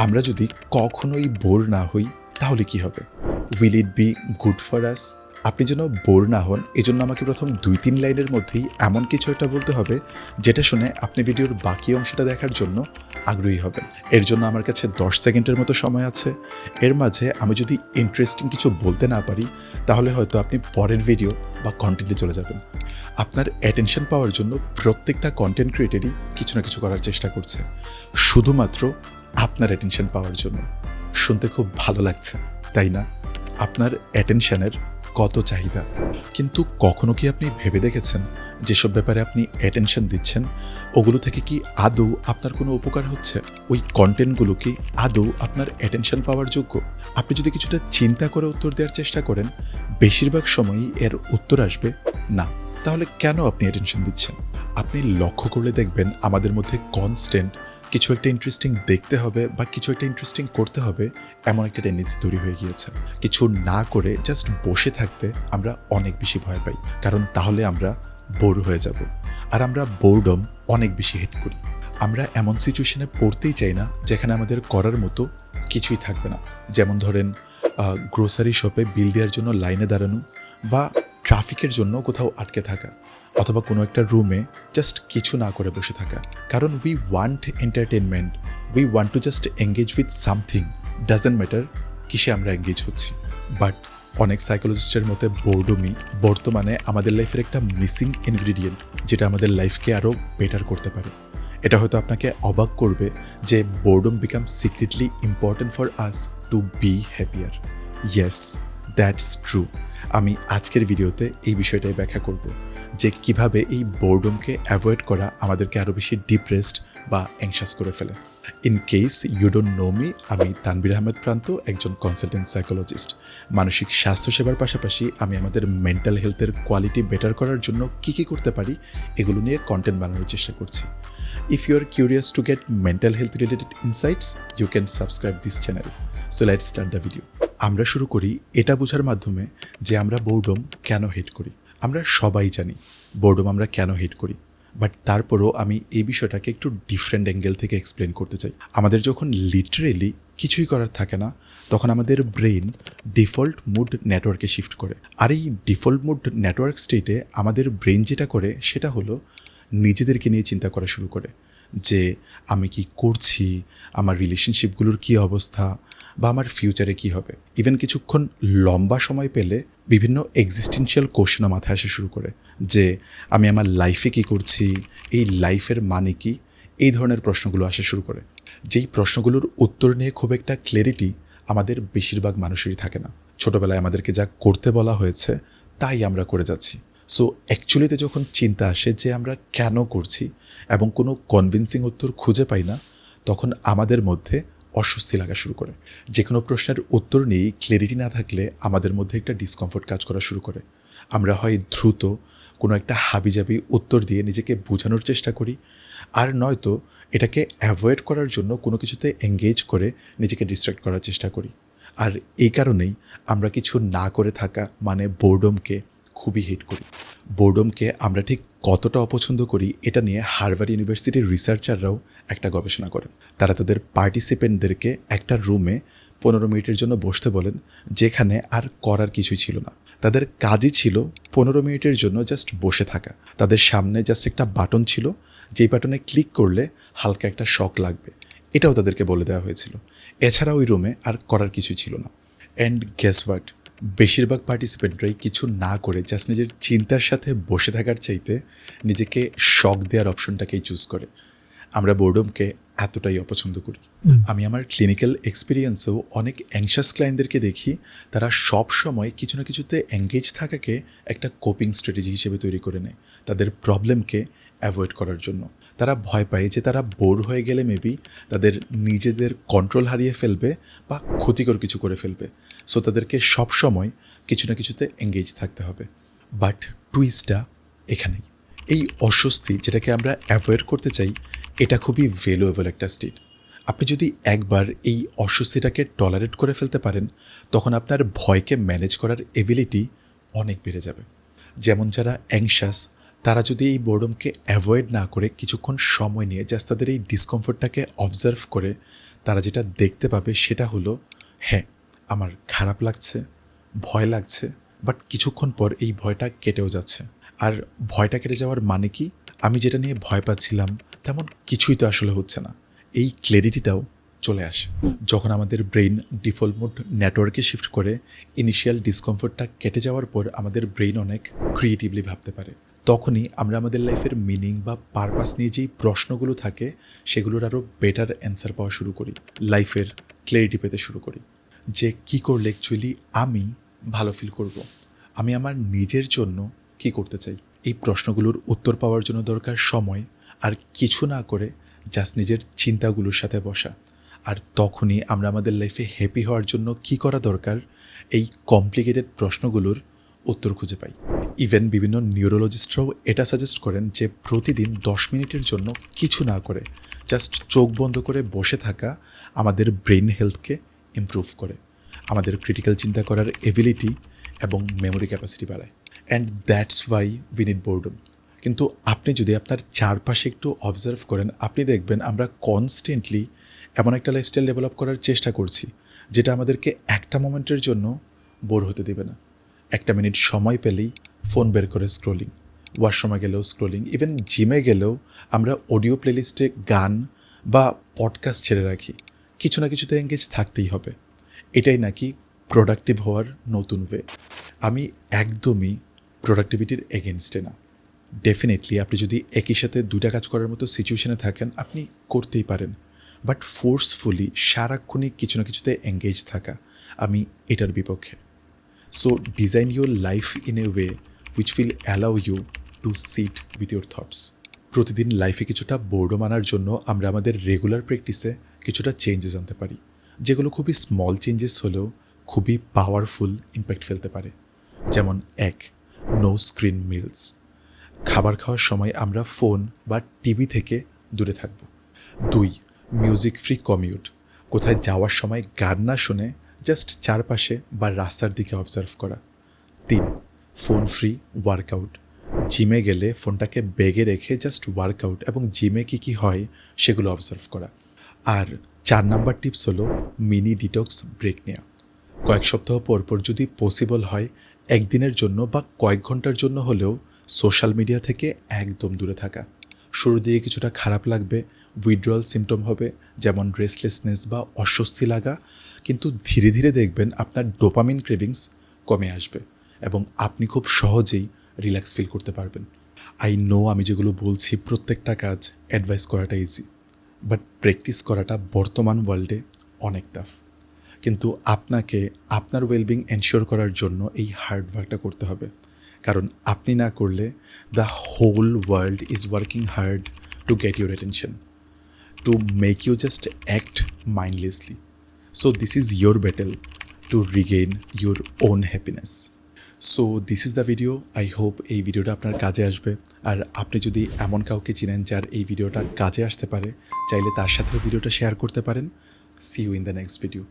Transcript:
আমরা যদি কখনোই বোর না হই তাহলে কি হবে? Will it be good for us? আপনি যেন বোর না হন এজন্য আমাকে প্রথম 2-3 লাইনের মধ্যেই এমন কিছু একটা বলতে হবে যেটা শুনে আপনি ভিডিওর বাকি অংশটা দেখার জন্য আগ্রহী হবেন। এর জন্য আমার কাছে 10 সেকেন্ডের মতো সময় আছে। এর মাঝে আমি যদি ইন্টারেস্টিং কিছু বলতে না পারি তাহলে হয়তো আপনি পরের ভিডিও বা কন্টেন্টে চলে যাবেন। আপনার অ্যাটেনশন পাওয়ার জন্য প্রত্যেকটা কন্টেন্ট ক্রিয়েটরই কিছু না কিছু করার চেষ্টা করছে, শুধুমাত্র আপনার অ্যাটেনশন পাওয়ার জন্য। শুনতে খুব ভালো লাগছে, তাই না? আপনার অ্যাটেনশনের কত চাহিদা। কিন্তু কখনো কি আপনি ভেবে দেখেছেন যেসব ব্যাপারে আপনি অ্যাটেনশন দিচ্ছেন ওগুলো থেকে কি আদৌ আপনার কোনো উপকার হচ্ছে? ওই কন্টেন্টগুলো কি আদৌ আপনার অ্যাটেনশন পাওয়ার যোগ্য? আপনি যদি কিছুটা চিন্তা করে উত্তর দেওয়ার চেষ্টা করেন, বেশিরভাগ সময়ই এর উত্তর আসবে না। তাহলে কেন আপনি অ্যাটেনশন দিচ্ছেন? আপনি লক্ষ্য করলে দেখবেন আমাদের মধ্যে কনস্ট্যান্ট কিছু একটা ইন্টারেস্টিং দেখতে হবে বা কিছু একটা ইন্টারেস্টিং করতে হবে এমন একটা টেন্ডেন্সি তৈরি হয়ে গিয়েছে। কিছু না করে জাস্ট বসে থাকতে আমরা অনেক বেশি ভয় পাই, কারণ তাহলে আমরা বোর হয়ে যাব। আর আমরা বোরডম অনেক বেশি হেট করি। আমরা এমন সিচুয়েশনে পড়তেই চাই না যেখানে আমাদের করার মতো কিছুই থাকবে না। যেমন ধরেন গ্রোসারি শপে বিল দেওয়ার জন্য লাইনে দাঁড়ানো, বা ট্রাফিকের জন্য কোথাও আটকে থাকা, অথবা কোনো একটা রুমে জাস্ট কিছু না করে বসে থাকা। কারণ we want entertainment, we want to just engage with something, doesn't matter কিসে আমরা এঙ্গেজ হচ্ছি। বাট অনেক সাইকোলজিস্টের মতে বোরডমই বর্তমানে আমাদের লাইফের একটা মিসিং ইনগ্রিডিয়েন্ট, যেটা আমাদের লাইফকে আরও বেটার করতে পারে। এটা হয়তো আপনাকে অবাক করবে যে boredom become secretly important for us to be happier. Yes, that's true. আমি আজকের ভিডিওতে এই বিষয়টাই ব্যাখ্যা করব যে কিভাবে এই বোরডমকে অ্যাভয়েড করা আমাদেরকে আরও বেশি ডিপ্রেসড বা অ্যাংশাস করে ফেলে। In case you don't know me, আমি তানভীর আহমেদ প্রান্ত, একজন কনসালটেন্ট সাইকোলজিস্ট। মানসিক স্বাস্থ্যসেবার পাশাপাশি আমি আমাদের মেন্টাল হেলথের কোয়ালিটি বেটার করার জন্য কী কী করতে পারি এগুলো নিয়ে কন্টেন্ট বানানোর চেষ্টা করছি। If you are curious to get mental health related insights, you can subscribe this channel. So let's start the video. আমরা শুরু করি এটা বোঝার মাধ্যমে যে আমরা বোরডম কেন হেট করি। আমরা সবাই জানি বোরডম আমরা কেন হেট করি, বাট তারপরও আমি এই বিষয়টাকে একটু ডিফারেন্ট অ্যাঙ্গেল থেকে এক্সপ্লেন করতে চাই। আমাদের যখন লিটারেলি কিছুই করার থাকে না, তখন আমাদের ব্রেন ডিফল্ট মুড নেটওয়ার্কে শিফট করে। আর এই ডিফল্ট মুড নেটওয়ার্ক স্টেটে আমাদের ব্রেন যেটা করে সেটা হলো নিজেদেরকে নিয়ে চিন্তা করা শুরু করে যে আমি কি করছি, আমার রিলেশনশিপগুলোর কী অবস্থা, বা আমার ফিউচারে কী হবে। ইভেন কিছুক্ষণ লম্বা সময় পেলে বিভিন্ন এক্সিস্টেন্সিয়াল কোশ্চেনও মাথায় আসা শুরু করে যে আমি আমার লাইফে কী করছি, এই লাইফের মানে কি, এই ধরনের প্রশ্নগুলো আসা শুরু করে। যেই প্রশ্নগুলোর উত্তর নিয়ে খুব একটা ক্ল্যারিটি আমাদের বেশিরভাগ মানুষেরই থাকে না। ছোটোবেলায় আমাদেরকে যা করতে বলা হয়েছে তাই আমরা করে যাচ্ছি। সো অ্যাকচুয়ালিতে যখন চিন্তা আসে যে আমরা কেন করছি এবং কোনো কনভিন্সিং উত্তর খুঁজে পাই না, তখন আমাদের মধ্যে অস্বস্তি লাগা শুরু করে। যে কোনো প্রশ্নের উত্তর নিয়েই ক্ল্যারিটি না থাকলে আমাদের মধ্যে একটা ডিসকমফোর্ট কাজ করা শুরু করে। আমরা হয় দ্রুত কোনো একটা হাবিজাবি উত্তর দিয়ে নিজেকে বোঝানোর চেষ্টা করি, আর নয়তো এটাকে অ্যাভয়েড করার জন্য কোনো কিছুতে এঙ্গেজ করে নিজেকে ডিস্ট্র্যাক্ট করার চেষ্টা করি। আর এই কারণেই আমরা কিছু না করে থাকা মানে বোরডমকে খুবই হেট করি। বোরডমকে আমরা ঠিক কতটা অপছন্দ করি এটা নিয়ে হার্ভার্ড ইউনিভার্সিটির রিসার্চাররাও একটা গবেষণা করেন। তারা তাদের পার্টিসিপেন্টদেরকে একটা রুমে 15 মিনিটের জন্য বসতে বলেন, যেখানে আর করার কিছুই ছিল না। তাদের কাজই ছিল 15 মিনিটের জন্য জাস্ট বসে থাকা। তাদের সামনে জাস্ট একটা বাটন ছিল, যেই বাটনে ক্লিক করলে হালকা একটা শক লাগবে, এটাও তাদেরকে বলে দেওয়া হয়েছিল। এছাড়া ওই রুমে আর করার কিছুই ছিল না। অ্যান্ড গেস হোয়াট, বেশিরভাগ পার্টিসিপেন্টরাই কিছু না করে জাস্ট নিজের চিন্তার সাথে বসে থাকার চাইতে নিজেকে শক দেওয়ার অপশনটাকেই চুজ করে। আমরা বোরডমকে এতটাই অপছন্দ করি। আমি আমার ক্লিনিক্যাল এক্সপিরিয়েন্সেও অনেক অ্যাংশাস ক্লায়েন্টদেরকে দেখি, তারা সব সময় কিছু না কিছুতে এঙ্গেজ থাকাকে একটা কোপিং স্ট্র্যাটেজি হিসেবে তৈরি করে নেয় তাদের প্রবলেমকে অ্যাভয়েড করার জন্য। তারা ভয় পায় যে তারা বোর হয়ে গেলে মেবি তাদের নিজেদের কন্ট্রোল হারিয়ে ফেলবে বা ক্ষতিকর কিছু করে ফেলবে। সো তাদেরকে সব সময় কিছু না কিছুতে এঙ্গেজ থাকতে হবে। বাট টুইস্টটা এখানেই, এই অস্বস্তি যেটাকে আমরা অ্যাভয়েড করতে চাই, এটা খুবই ভ্যালুয়েবল একটা স্টেট। আপনি যদি একবার এই অস্বস্তিটাকে টলারেট করে ফেলতে পারেন, তখন আপনার ভয়কে ম্যানেজ করার এবিলিটি অনেক বেড়ে যাবে। যেমন যারা অ্যাংশাস, তারা যদি এই বোরডমকে অ্যাভয়েড না করে কিছুক্ষণ সময় নিয়ে জাস্ট তাদের এই ডিসকমফোর্টটাকে অবজার্ভ করে তারা যেটা দেখতে পাবে সেটা হলো, হ্যাঁ, আমার খারাপ লাগছে, ভয় লাগছে, বাট কিছুক্ষণ পর এই ভয়টা কেটেও যাচ্ছে। আর ভয়টা কেটে যাওয়ার মানে কি, আমি যেটা নিয়ে ভয় পাচ্ছিলাম তেমন কিছুই তো আসলে হচ্ছে না, এই ক্ল্যারিটিটাও চলে আসে। যখন আমাদের ব্রেইন ডিফল্ট মোড নেটওয়ার্কে শিফট করে, ইনিশিয়াল ডিসকমফোর্টটা কেটে যাওয়ার পর আমাদের ব্রেইন অনেক ক্রিয়েটিভলি ভাবতে পারে। তখনই আমরা আমাদের লাইফের মিনিং বা পারপাস নিয়ে যেই প্রশ্নগুলো থাকে সেগুলোর আরও বেটার অ্যান্সার পাওয়া শুরু করি, লাইফের ক্ল্যারিটি পেতে শুরু করি, যে কী করলে অ্যাকচুয়ালি আমি ভালো ফিল করব, আমি আমার নিজের জন্য কী করতে চাই। এই প্রশ্নগুলোর উত্তর পাওয়ার জন্য দরকার সময়, আর কিছু না করে জাস্ট নিজের চিন্তাগুলোর সাথে বসা। আর তখনই আমরা আমাদের লাইফে হ্যাপি হওয়ার জন্য কী করা দরকার, এই কমপ্লিকেটেড প্রশ্নগুলোর উত্তর খুঁজে পাই। ইভেন বিভিন্ন নিউরোলজিস্টরাও এটা সাজেস্ট করেন যে প্রতিদিন 10 মিনিটের জন্য কিছু না করে জাস্ট চোখ বন্ধ করে বসে থাকা আমাদের ব্রেন হেলথকে ইমপ্রুভ করে, আমাদের ক্রিটিক্যাল চিন্তা করার এবিলিটি এবং মেমোরি ক্যাপাসিটি বাড়ায়। And that's why we need boredom. কিন্তু আপনি যদি আপনার চারপাশে একটু অবজার্ভ করেন, আপনি দেখবেন আমরা কনস্ট্যান্টলি এমন একটা লাইফস্টাইল ডেভেলপ করার চেষ্টা করছি যেটা আমাদেরকে একটা মোমেন্টের জন্য বোর হতে দেবে না। 1 মিনিট সময় পেলেই ফোন বের করে স্ক্রোলিং, ওয়াশরুমে গেলেও স্ক্রোলিং, ইভেন জিমে গেলেও আমরা অডিও প্লেলিস্টে গান বা পডকাস্ট ছেড়ে রাখি। কিছু না কিছুতে এঙ্গেজ থাকতেই হবে। এটাই নাকি প্রোডাক্টিভ হওয়ার নতুন ওয়ে। আমি একদমই প্রোডাক্টিভিটির এগেনস্টে না। ডেফিনেটলি আপনি যদি একই সাথে 2টা কাজ করার মতো সিচুয়েশনে থাকেন, আপনি করতেই পারেন, বাট ফোর্সফুলি সারাক্ষণই কিছু না কিছুতে এঙ্গেজ থাকা, আমি এটার বিপক্ষে। So design your life in a way which will allow you to sit with your thoughts. প্রতিদিন লাইফে কিছুটা বোর্ডম আনার জন্য আমরা আমাদের রেগুলার প্র্যাকটিসে কিছুটা চেঞ্জেস আনতে পারি, যেগুলো খুবই স্মল চেঞ্জেস হলেও খুবই পাওয়ারফুল ইম্প্যাক্ট ফেলতে পারে। যেমন 1, নো স্ক্রিন মিলস। খাবার খাওয়ার সময় আমরা ফোন বা টিভি থেকে দূরে থাকব। 2, মিউজিক ফ্রি কমিউট। কোথায় যাওয়ার সময় গান না শুনে জাস্ট চারপাশে বা রাস্তার দিকে অবজার্ভ করা। 3, ফোন ফ্রি ওয়ার্কআউট। জিমে গেলে ফোনটাকে ব্যাগে রেখে জাস্ট ওয়ার্কআউট এবং জিমে কী কী হয় সেগুলো অবজার্ভ করা। আর 4 নাম্বার টিপস হলো মিনি ডিটক্স ব্রেক নেওয়া। কয়েক সপ্তাহ পর পর যদি পসিবল হয়, একদিনের জন্য বা কয়েক ঘন্টার জন্য হলেও সোশ্যাল মিডিয়া থেকে একদম দূরে থাকা। শুরু দিয়ে কিছুটা খারাপ লাগবে, উইথড্রয়াল সিমটম হবে, যেমন রেস্টলেসনেস বা অস্বস্তি লাগা, কিন্তু ধীরে ধীরে দেখবেন আপনার ডোপামিন ক্রেভিংস কমে আসবে এবং আপনি খুব সহজেই রিল্যাক্স ফিল করতে পারবেন। আই নো আমি যেগুলো বলছি প্রত্যেকটা কাজ অ্যাডভাইস করাটা ইজি, বাট প্র্যাকটিস করাটা বর্তমান ওয়ার্ল্ডে অনেক টাফ। কিন্তু আপনাকে আপনার ওয়েলবিং এনশিওর করার জন্য এই হার্ড ওয়ার্কটা করতে হবে, কারণ আপনি না করলে the whole world is working hard to get your attention, to make you just act mindlessly. So this is your battle to regain your own happiness. So this is the video. I hope এই ভিডিওটা আপনার কাজে আসবে। আর আপনি যদি এমন কাউকে চিনেন যার এই ভিডিওটা কাজে আসতে পারে, চাইলে তার সাথেও ভিডিওটা শেয়ার করতে পারেন। See you in the next video.